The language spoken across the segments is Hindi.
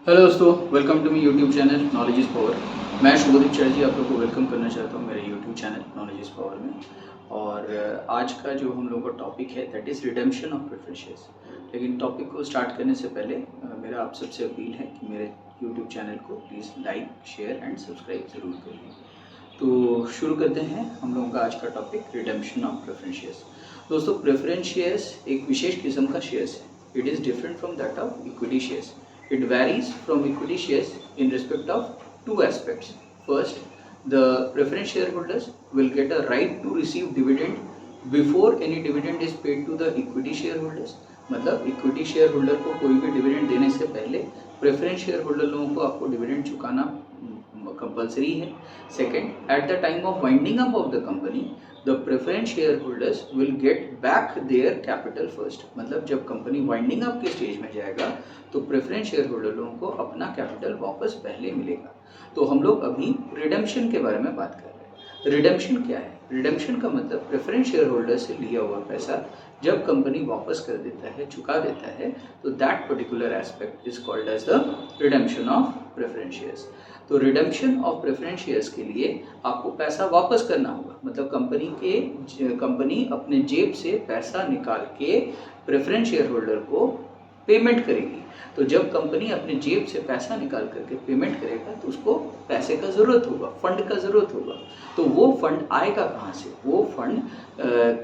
हेलो दोस्तों, welcome to me YouTube channel knowledge is power. मैं शुभदीप चौधरी जी आप लोग को वेलकम करना चाहता हूँ मेरे YouTube channel knowledge is power में। और आज का जो हम लोग का टॉपिक है that is redemption of preference shares. लेकिन टॉपिक को स्टार्ट करने से पहले मेरा आप सबसे अपील है कि मेरे यूट्यूब चैनल को please like, share and subscribe ज़रूर करिए। तो शुरू करते हैं हम लोगों का आज का topic redemption of preference shares. दोस्तों, प्रेफरेंस शेयर्स एक विशेष किस्म का शेयर्स है। It is different from that of equity shares. It varies from equity shares in respect of two aspects. First, the preference shareholders will get a right to receive dividend before any dividend is paid to the equity shareholders. मतलब इक्विटी शेयर होल्डर को कोई भी डिविडेंड देने से पहले प्रेफरेंस शेयर होल्डर लोगों को आपको डिविडेंड चुकाना कंपलसरी है. Second, eight the time of winding up of the company the preference share holders will get back their capital first. मतलब जब कंपनी वाइंडिंग अप के स्टेज में जाएगा तो प्रेफरेंस शेयर होल्डर लोगों को अपना कैपिटल वापस पहले मिलेगा. तो हम लोग अभी रिडेम्पशन के बारे में बात कर रहे हैं. रिडेम्पशन क्या है? रिडेम्पशन का मतलब प्रेफरेंस शेयर होल्डर से लिया हुआ पैसा जब कंपनी वापस कर देता है, चुका देता है, तो that particular aspect is called as the redemption of preference shares. तो रिडेम्पशन ऑफ प्रेफरेंस शेयर्स के लिए आपको पैसा वापस करना होगा. मतलब कंपनी अपने जेब से पैसा निकाल के प्रेफरेंस शेयर होल्डर को पेमेंट करेगी. तो जब कंपनी अपने जेब से पैसा निकाल करके पेमेंट करेगा तो उसको पैसे का ज़रूरत होगा, फंड का ज़रूरत होगा. तो वो फंड आएगा कहाँ से? वो फंड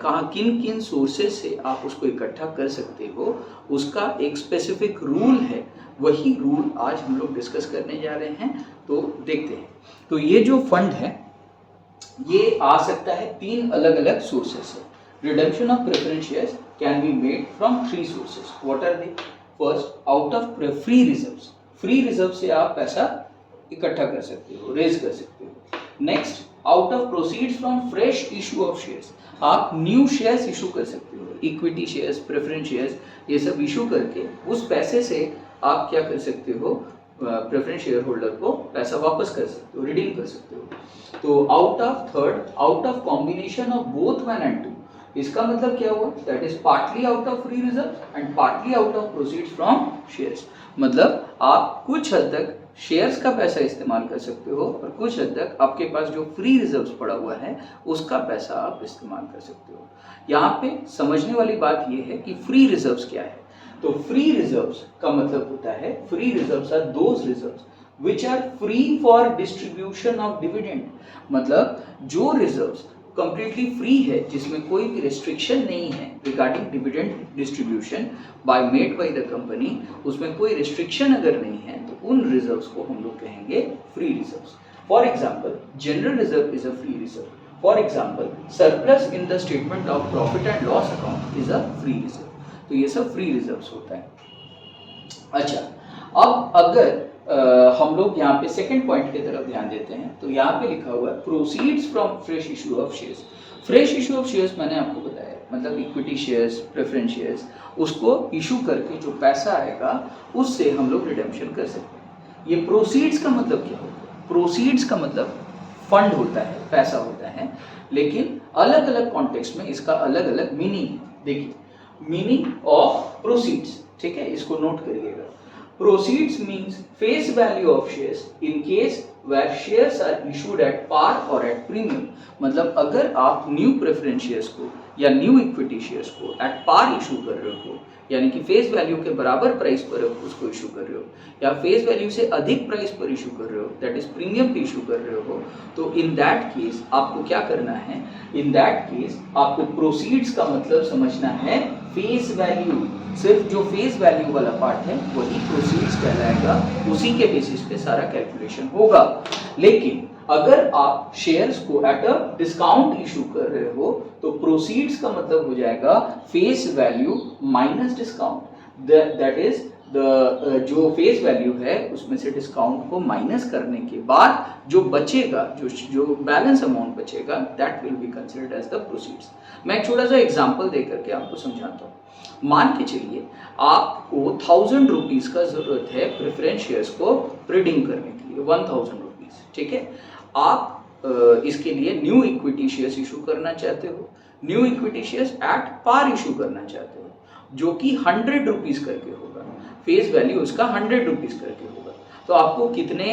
कहाँ, किन किन सोर्सेज से आप उसको इकट्ठा कर सकते हो, उसका एक स्पेसिफिक रूल है. वही रूल आज हम लोग डिस्कस करने जा रहे हैं. तो देखते हैं. तो ये जो फंड है ये आ सकता है तीन अलग अलग सोर्सेज से. Redemption of preference shares can be made from three sources. What are they? First, out of free reserves. Free reserve से आप पैसा इकट्ठा कर सकते हो, रेज कर सकते हो. Next, out of proceeds from fresh issue of shares. आप न्यू शेयर्स इशू कर सकते हो. इक्विटी शेयर्स, प्रेफरेंस शेयर्स, ये सब इशू करके उस पैसे से आप क्या कर सकते हो, प्रेफरेंस शेयर होल्डर को पैसा वापस कर सकते हो, रिडीम कर सकते हो. तो out of combination of both one and two. इसका मतलब क्या हुआ? That is partly out of free reserve and partly out of proceeds from shares. मतलब आप कुछ हद तक शेयर्स का पैसा इस्तेमाल कर सकते हो और कुछ हद तक आपके पास जो फ्री रिजर्व्स पड़ा हुआ है उसका पैसा आप इस्तेमाल कर सकते हो. यहाँ पे समझने वाली बात यह है कि फ्री रिजर्व्स क्या है. तो फ्री रिजर्व्स का मतलब होता है, free reserves are those reserves which are free for distribution of dividend. मतलब जो रिजर्व्स कंप्लीटली फ्री है, जिसमें कोई भी रिस्ट्रिक्शन नहीं है regarding dividend distribution by made by the company, उसमें कोई रिस्ट्रिक्शन अगर नहीं है तो उन रिजर्व्स को हम लोग कहेंगे free reserves. For example, general reserve is a free reserve. For example, surplus in the statement of profit and loss account is a free reserve. तो ये सब फ्री रिजर्व्स होता है. अच्छा, अब अगर हम लोग यहाँ पे सेकंड पॉइंट की तरफ ध्यान देते हैं तो यहाँ पे लिखा हुआ है proceeds from fresh issue of shares. Fresh issue of shares मैंने आपको बताया, मतलब इक्विटी शेयर्स, प्रेफरेंस शेयर्स, उसको इशू करके जो पैसा आएगा उससे हम लोग रिडेम्पशन कर सकते हैं. ये प्रोसीड्स का मतलब क्या होता है? प्रोसीड्स का मतलब फंड होता है, पैसा होता है, लेकिन अलग अलग कॉन्टेक्स्ट में इसका अलग अलग मीनिंग है. देखिए, मीनिंग ऑफ प्रोसीड्स, ठीक है, इसको नोट करिएगा. Proceeds means face value of shares in case where shares are issued at par or at premium. मतलब अगर आप न्यू प्रेफरेंस शेयर्स को या न्यू इक्विटी शेयर्स को एट पार इशू कर रहे हो, यानी कि फेस वैल्यू के बराबर प्राइस पर उसको इशू कर रहे हो, या फेस वैल्यू से अधिक प्राइस पर इशू कर रहे हो, दैट इज प्रीमियम पे इशू कर रहे हो, तो इन दैट केस आपको क्या करना है? इन दैट केस आपको प्रोसीड्स का मतलब समझना है फेस वैल्यू. सिर्फ जो फेस वैल्यू वाला पार्ट है वही प्रोसीड्स कहलाएगा, उसी के बेसिस पे सारा कैलकुलेशन होगा. लेकिन अगर आप शेयर्स को एट अ डिस्काउंट इशू कर रहे हो तो प्रोसीड्स का मतलब हो जाएगा face value minus discount. That is जो फेस वैल्यू है उसमें से डिस्काउंट को माइनस करने के बाद जो बचेगा, जो बैलेंस अमाउंट बचेगा, that will be considered as the proceeds. मैं एक छोटा सा एग्जांपल दे करके आपको समझाता हूँ. मान के चलिए आपको 1000 रुपीज का जरूरत है प्रेफरेंस शेयर्स को रिडीम करने के लिए, 1000 रुपीज, ठीक है. आप इसके लिए न्यू इक्विटी शेयर्स इशू करना चाहते हो, new equity shares at par issue करना चाहते हो, जो कि 100 रुपीज करके होगा, फेस वैल्यू उसका 100 रुपीज करके होगा. तो आपको कितने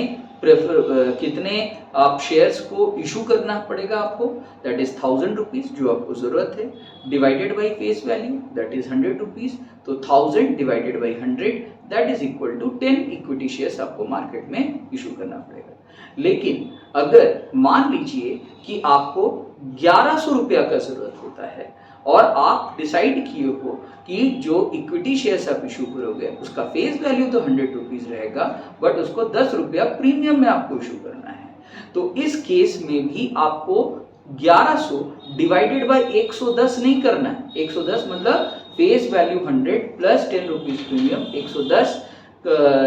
आप शेयर्स को इशू करना पड़ेगा आपको, दैट इज 1000 रुपीज जो आपको जरूरत है, divided by face value that is 100 rupees, तो 1000 divided by 100 that is equal to 10 equity shares आपको मार्केट में इशू करना पड़ेगा। लेकिन अगर मान लीजिए कि आपको 1100 रुपया का जरूरत होता है और आप डिसाइड किए हो कि जो इक्विटी शेयर्स आप इशू करोगे उसका फेस वैल्यू तो 100 रुपीज रहेगा, बट उसको 10 रुपया प्रीमियम में आपको इशू करना है, तो इस केस में भी आपको 1100 डिवाइडेड बाय 110 नहीं करना है। 110 मतलब face value 100 plus 10 rupees premium, 110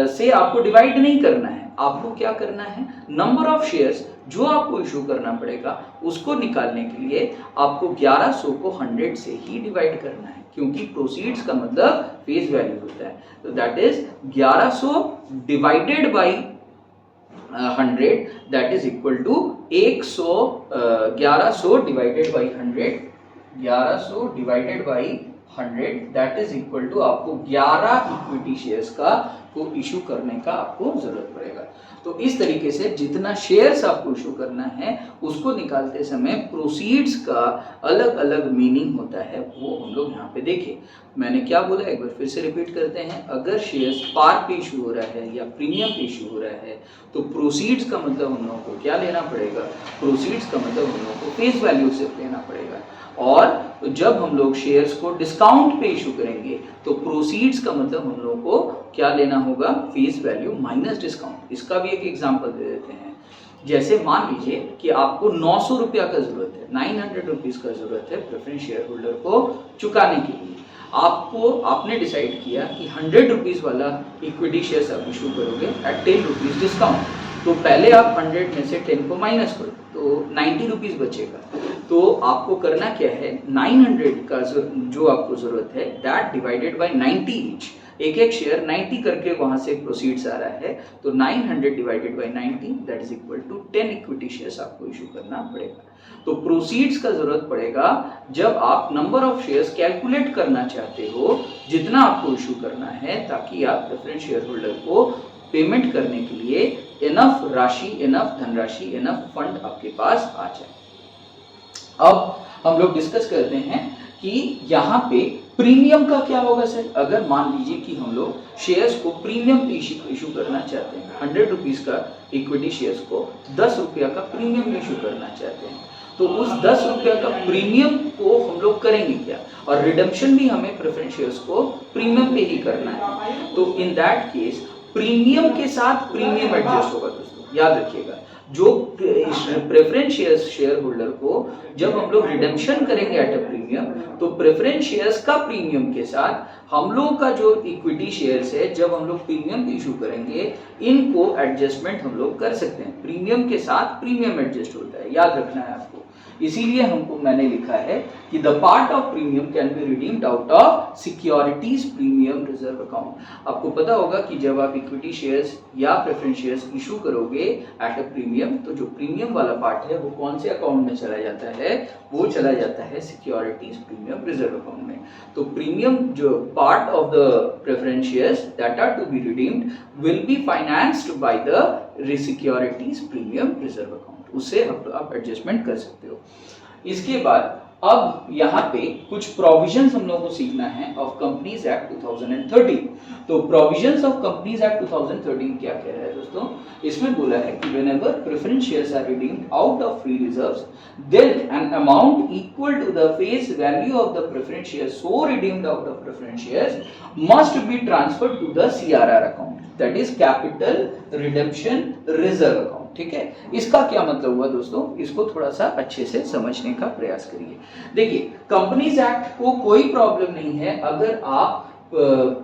से आपको डिवाइड नहीं करना है। आपको क्या करना है, नंबर ऑफ शेयर्स जो आपको इशू करना पड़ेगा उसको निकालने के लिए आपको 1100 को 100 से ही डिवाइड करना है, क्योंकि प्रोसीड्स का मतलब फेस वैल्यू होता है। तो that is 1100 divided by 100 that is equal to 1100 divided by 100, 1100 divided by 100 that is equal to आपको 11 इक्विटी शेयर्स का को इशू करने का आपको जरूरत पड़ेगा। तो इस तरीके से जितना शेयर्स आपको इशू करना है उसको निकालते समय प्रोसीड्स का अलग अलग मीनिंग होता है, वो हम लोग यहाँ पे देखें। मैंने क्या बोला एक बार फिर से रिपीट करते हैं, अगर शेयर्स पार पे इशू हो रहा है या प्रीमियम पे इशू हो रहा है तो प्रोसीड्स का मतलब हम लोगों को क्या लेना पड़ेगा, प्रोसीड्स का मतलब हम लोगों को फेस वैल्यू से लेना पड़ेगा। और जब हम लोग शेयर्स को डिस्काउंट पे इशू करेंगे तो प्रोसीड्स का मतलब हम लोगों को क्या लेना होगा, फेस वैल्यू माइनस डिस्काउंट। इसका भी एक एग्जांपल दे देते हैं। जैसे मान लीजिए कि आपको 900 रुपया का जरूरत है, 900 रुपीज का जरूरत है प्रेफरेंस शेयर होल्डर को चुकाने के लिए। आपने डिसाइड किया कि 100 रुपीज वाला इक्विटी शेयर्स आप इशू करोगे एट 10 रुपीज डिस्काउंट। तो पहले आप 100 में से 10 को माइनस करो तो 90 रुपीज बचेगा। तो आपको करना क्या है, 900 का जो आपको जरूरत है दैट डिवाइडेड बाय 90 ईच, एक एक शेयर 90 करके वहां से प्रोसीड्स आ रहा है, तो 900 divided by 90 that is equal to 10 equity shares आपको इशू करना पड़ेगा। तो प्रोसीड्स का जरूरत पड़ेगा जब आप नंबर ऑफ शेयर्स कैलकुलेट करना चाहते हो जितना आपको इशू करना है, ताकि आप प्रेफरेंस शेयर होल्डर को पेमेंट करने के लिए इनफ राशि, इनफ धनराशि, इनफ फंड आपके पास आ जाए। अब हम लोग डिस्कस करते हैं कि यहाँ पे प्रीमियम का क्या होगा सर। अगर मान लीजिए कि हम लोग शेयर्स को प्रीमियम पे इशू करना चाहते हैं, 100 रुपीज का इक्विटी शेयर्स को 10 रुपया का प्रीमियम में इशू करना चाहते हैं, तो उस 10 रुपया का प्रीमियम को हम लोग करेंगे क्या, और रिडम्पशन भी हमें प्रेफरेंस शेयर्स को प्रीमियम पे ही करना है। तो इन दैट केस प्रीमियम के साथ प्रीमियम एडजस्ट होगा दोस्तों, याद रखिएगा। जो प्रेफरेंस शेयर होल्डर को जब हम लोग रिडेम्पशन करेंगे एट अ प्रीमियम, तो प्रेफरेंस शेयर्स का प्रीमियम के साथ हम लोग का जो इक्विटी शेयर्स है जब हम लोग प्रीमियम इशू करेंगे, इनको एडजस्टमेंट हम लोग कर सकते हैं। प्रीमियम के साथ प्रीमियम एडजस्ट होता है, याद रखना है आपको। इसीलिए मैंने लिखा है कि the part of premium can be redeemed out of securities premium reserve account. आपको पता होगा कि जब आप इक्विटी शेयर्स या प्रेफरेंस शेयर्स इशू करोगे एट अ प्रीमियम, तो जो प्रीमियम वाला पार्ट है वो कौन से अकाउंट में चला जाता है, वो चला जाता है सिक्योरिटीज प्रीमियम रिजर्व अकाउंट में। तो प्रीमियम जो part of the preference shares that are to be redeemed will be financed by the securities premium reserve account, उससे आप एडजस्टमेंट कर सकते हो। इसके बाद अब यहाँ पे कुछ प्रोविजंस हम लोगों को सीखना है ऑफ कंपनीज एक्ट 2013। तो प्रोविजंस ऑफ कंपनीज एक्ट 2013 क्या कह रहा है दोस्तों, इसमें बोला है कि whenever preference shares are redeemed out of free reserves, then an amount equal to the face value of the preference shares so redeemed out of preference shares must be transferred to the CRR account, that is capital redemption reserve account. ठीक है, इसका क्या मतलब हुआ दोस्तों, इसको थोड़ा सा अच्छे से समझने का प्रयास करिए। देखिए, कंपनीज एक्ट को कोई प्रॉब्लम नहीं है अगर आप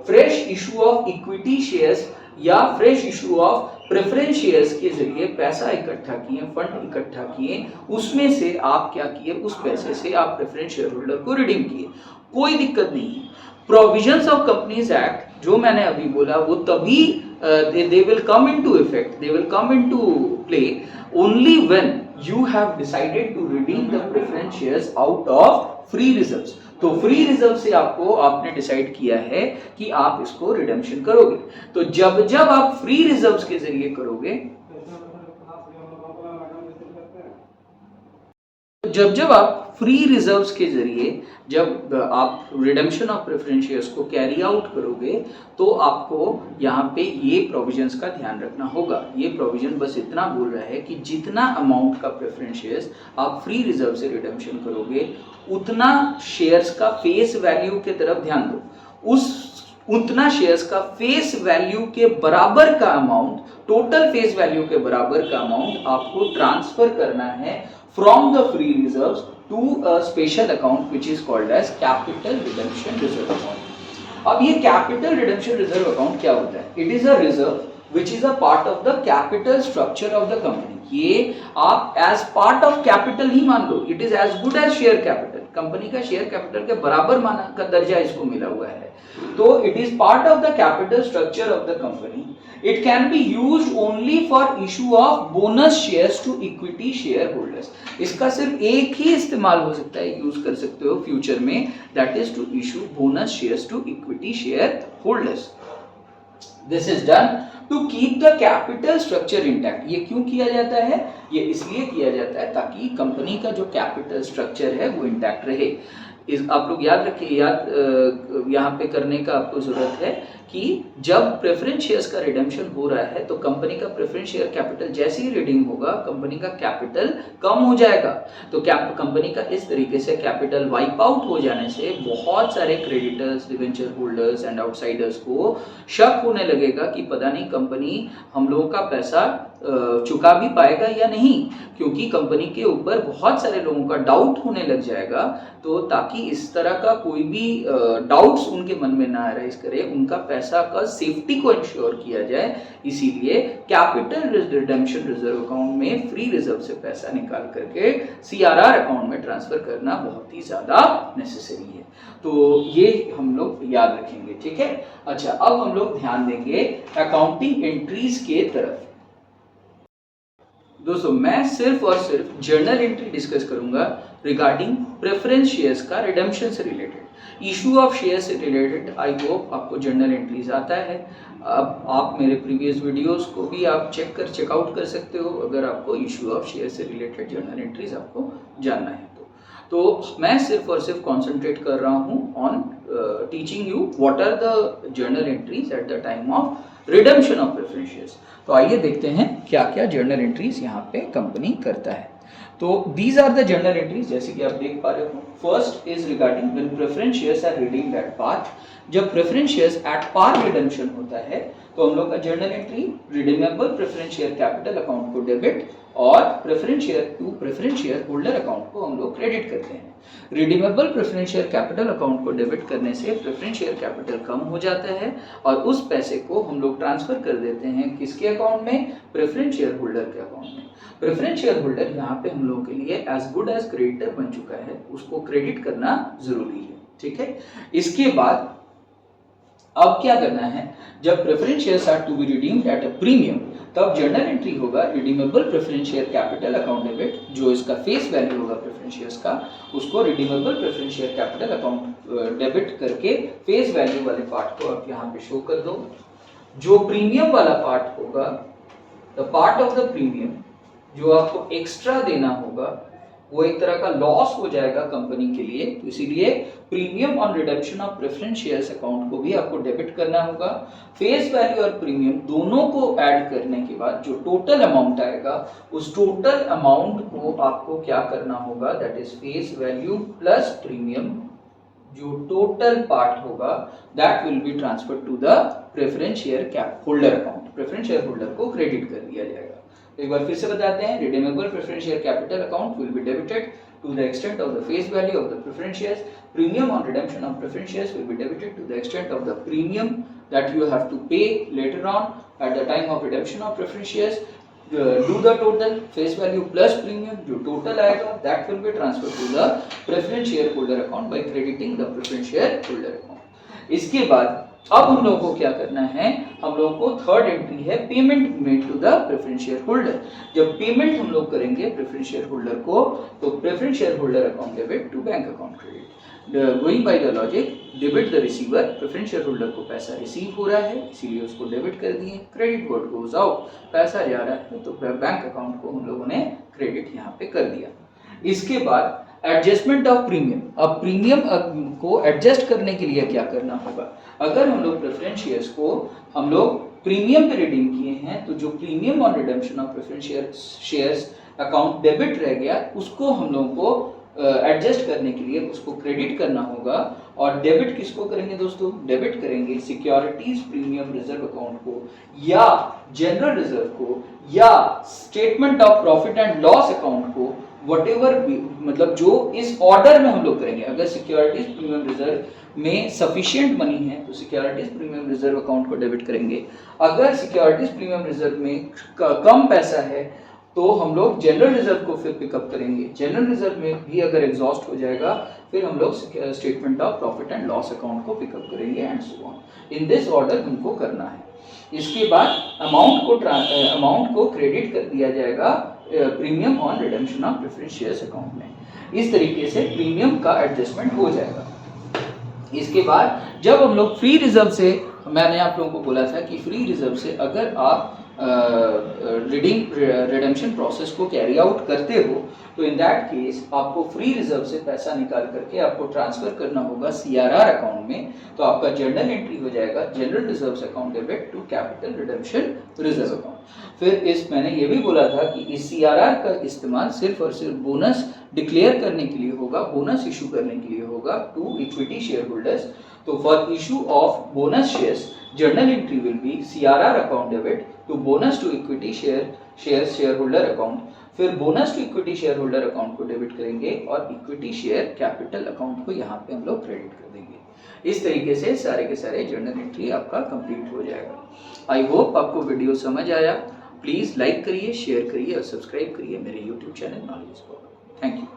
fresh issue of equity shares या fresh issue of preference shares के जरिए पैसा इकट्ठा किए, फंड इकट्ठा किए, उसमें से आप क्या किए, उस पैसे से आप प्रेफरेंस शेयर होल्डर को रिडीम किए, कोई दिक्कत नहीं है। प्रोविजंस ऑफ कंपनीज एक्ट जो मैंने अभी बोला वो तभी they will come into effect, they will come into play only when you have decided to redeem the preference shares out of free reserves। तो फ्री रिजर्व से आपने डिसाइड किया है कि आप इसको रिडेम्पशन करोगे। तो जब जब आप फ्री रिजर्व्स के जरिए करोगे, जब जब आप फ्री रिजर्व्स के जरिए जब आप रिडेम्पशन ऑफ प्रेफरेंस शेयर्स को कैरी आउट करोगे तो आपको यहाँ पे ये प्रोविजंस का ध्यान रखना होगा। ये प्रोविजन बस इतना बोल रहा है कि जितना अमाउंट का प्रेफरेंस शेयर्स आप फ्री रिजर्व से रिडेम्पशन करोगे उतना शेयर्स का फेस वैल्यू के तरफ ध्यान दो। उतना शेयर्स का फेस वैल्यू के बराबर का अमाउंट, टोटल फेस वैल्यू के बराबर का अमाउंट आपको ट्रांसफर करना है from the free reserves to a special account which is called as capital redemption reserve account. अब ये capital redemption reserve account क्या होता है? It is a reserve which is a part of the capital structure of the company. ये आप as part of capital ही मान लो, it is as good as share capital. Company का शेयर कैपिटल के बराबर माना का दर्जा इसको मिला हुआ है। तो it is part of the capital structure of the company. It can be used only for issue of bonus shares to equity shareholders. इसका सिर्फ एक ही इस्तेमाल हो सकता है, यूज कर सकते हो फ्यूचर में, that is to issue bonus shares to equity shareholders. This is done to keep the capital structure intact. ये क्यों किया जाता है? ये इसलिए किया जाता है ताकि कंपनी का जो कैपिटल स्ट्रक्चर है वो इंटैक्ट रहे। आप लोग याद रखिए, यहाँ पे करने का आपको जरूरत है कि जब प्रेफरेंस शेयर्स का रिडेम्पशन हो रहा है तो कंपनी का प्रेफरेंस शेयर कैपिटल जैसे ही रिडीम होगा कंपनी का कैपिटल कम हो जाएगा। तो कंपनी का इस तरीके से कैपिटल वाइप आउट हो जाने से बहुत सारे creditors, debenture holders and outsiders को शक होने लगेगा कि पता नहीं कंपनी हम लोगों का पैसा चुका भी पाएगा या नहीं, क्योंकि कंपनी के ऊपर बहुत सारे लोगों का डाउट होने लग जाएगा। तो ताकि इस तरह का कोई भी डाउट्स उनके मन में ना राइज करे, उनका पैसा का सेफ्टी को इंश्योर किया जाए, इसीलिए कैपिटल रिडेम्पशन रिजर्व अकाउंट में फ्री रिजर्व से पैसा निकाल करके सीआरआर अकाउंट में ट्रांसफर करना बहुत ही ज्यादा नेसेसरी है। तो ये हम लोग याद रखेंगे, ठीक है। अच्छा, अब हम लोग ध्यान देंगे अकाउंटिंग एंट्रीज के तरफ। दोस्तों, मैं सिर्फ और सिर्फ जर्नल एंट्री डिस्कस करूंगा रिगार्डिंग प्रेफरेंस शेयर्स का रिडेम्पशन से रिलेटेड, इशू ऑफ शेयर से रिलेटेड। आई होप आपको जर्नल एंट्रीज आता है। अब आप मेरे प्रीवियस वीडियोस को भी आप चेकआउट कर सकते हो अगर आपको इशू ऑफ शेयर से रिलेटेड जर्नल एंट्रीज आपको जानना है तो मैं सिर्फ और सिर्फ कॉन्सेंट्रेट कर रहा हूँ on teaching you what are the journal entries at the time of redemption of preference shares. तो आइए देखते हैं क्या क्या जर्नल एंट्रीज यहाँ पे कंपनी करता है। तो these are the journal entries, जैसे कि आप देख पा रहे हो। First is regarding when preference shares are redeemed at par. जब preference shares at par redemption होता है तो हम लोग का journal entry redeemable preference share capital account को डेबिट और preference share to preference share holder account को हम लोग क्रेडिट करते हैं। Redeemable preference share capital account को डेबिट करने से प्रेफरेंस शेयर कैपिटल कम हो जाता है और उस पैसे को हम लोग ट्रांसफर कर देते हैं किसके अकाउंट में? प्रेफरेंस शेयर होल्डर के अकाउंट में। प्रेफरेंस शेयर होल्डर यहाँ पे हम लोगों के लिए एज गुड एज क्रेडिटर बन चुका है, उसको क्रेडिट करना जरूरी है, ठीक है। इसके बाद अब क्या करना है, जब preference shares are to be redeemed at a premium तब जर्नल एंट्री होगा redeemable preference share capital account debit, जो इसका फेस वैल्यू होगा प्रेफरेंस शेयर्स का, उसको redeemable preference share capital account debit करके फेस वैल्यू वाले पार्ट को आप यहाँ पे शो कर दो। जो प्रीमियम वाला पार्ट होगा, the part of the premium जो आपको एक्स्ट्रा देना होगा वो एक तरह का लॉस हो जाएगा कंपनी के लिए, तो इसीलिए premium on redemption of preference shares account को भी आपको डेबिट करना होगा। फेस वैल्यू और प्रीमियम दोनों को ऐड करने के बाद जो टोटल अमाउंट आएगा उस टोटल अमाउंट को आपको क्या करना होगा, that is face value plus premium, जो टोटल पार्ट होगा that will be transferred to the preference share cap holder account. Preference share holder को क्रेडिट कर दिया जाएगा। एक बार फिर से बताते हैं, redeemable preference share capital account will be debited to the extent of the face value of the preference shares. Premium on redemption of preference shares will be debited to the extent of the premium that you have to pay later on at the time of redemption of preference shares. Do the total face value plus premium, जो total आएगा that will be transferred to the preference share holder account by crediting the preference share holder account. इसके बाद अब हम लोगों को क्या करना है, हम लोगों को थर्ड एंट्री है payment made to the preference share holder. जब पेमेंट हम लोग करेंगे प्रेफरेंस शेयर होल्डर को तो preference share holder account debit to bank account credit. Going by the logic, debit the receiver, preference share holder को पैसा रिसीव हो रहा है इसीलिए उसको डेबिट कर दिए। क्रेडिट व्हाट गोज आउट, पैसा जा रहा है तो बैंक अकाउंट को हम लोगों ने क्रेडिट यहाँ पे कर दिया। इसके बाद एडजस्टमेंट ऑफ प्रीमियम, अब प्रीमियम को एडजस्ट करने के लिए क्या करना होगा। अगर हम लोग प्रेफरेंस शेयर्स को हम लोग प्रीमियम पे रिडीम किए हैं तो जो premium on redemption of preference shares account debit रह गया उसको हम लोगों को एडजस्ट करने के लिए उसको क्रेडिट करना होगा। और डेबिट किसको करेंगे दोस्तों, डेबिट करेंगे सिक्योरिटीज प्रीमियम रिजर्व अकाउंट को या जनरल रिजर्व को या statement of profit and loss account को, वटेवर मतलब जो इस ऑर्डर में हम लोग करेंगे। अगर सिक्योरिटीज प्रीमियम रिजर्व में सफिशिएंट मनी है तो सिक्योरिटीज प्रीमियम रिजर्व अकाउंट को डेबिट करेंगे। अगर सिक्योरिटीज प्रीमियम रिजर्व में कम पैसा है तो हम लोग जनरल रिजर्व को फिर पिकअप करेंगे। जनरल रिजर्व में भी अगर एग्जॉस्ट हो जाएगा फिर हम लोग statement of profit and loss account को पिकअप करेंगे and so on. In this order हमको करना है। इसके बाद अमाउंट को क्रेडिट कर दिया जाएगा premium on redemption of preference shares account में। इस तरीके से प्रीमियम का एडजस्टमेंट हो जाएगा। इसके बाद जब हम लोग फ्री रिजर्व से, मैंने आप लोगों को बोला था कि फ्री रिजर्व से अगर आप रिडेम्पशन प्रोसेस को कैरी आउट करते हो तो इन दैट केस आपको फ्री रिजर्व से पैसा निकाल करके आपको ट्रांसफर करना होगा सीआरआर अकाउंट में। तो आपका जर्नल एंट्री हो जाएगा general reserves account debit to capital redemption reserve account. फिर मैंने ये भी बोला था कि इस सीआरआर का इस्तेमाल सिर्फ और सिर्फ बोनस डिक्लेयर करने के लिए होगा, बोनस इशू करने के लिए होगा टू इक्विटी शेयर होल्डर्स। तो for issue of bonus shares journal entry will be CRR account debit to bonus to equity shareholder account। फिर bonus to equity share holder account को डेबिट करेंगे और इक्विटी शेयर कैपिटल अकाउंट को यहाँ पे हम लोग क्रेडिट कर देंगे। इस तरीके से सारे के सारे जर्नल एंट्री आपका कंप्लीट हो जाएगा। आई होप आपको वीडियो समझ आया। प्लीज़ लाइक करिए, शेयर करिए और सब्सक्राइब करिए मेरे YouTube channel knowledge power. Thank you.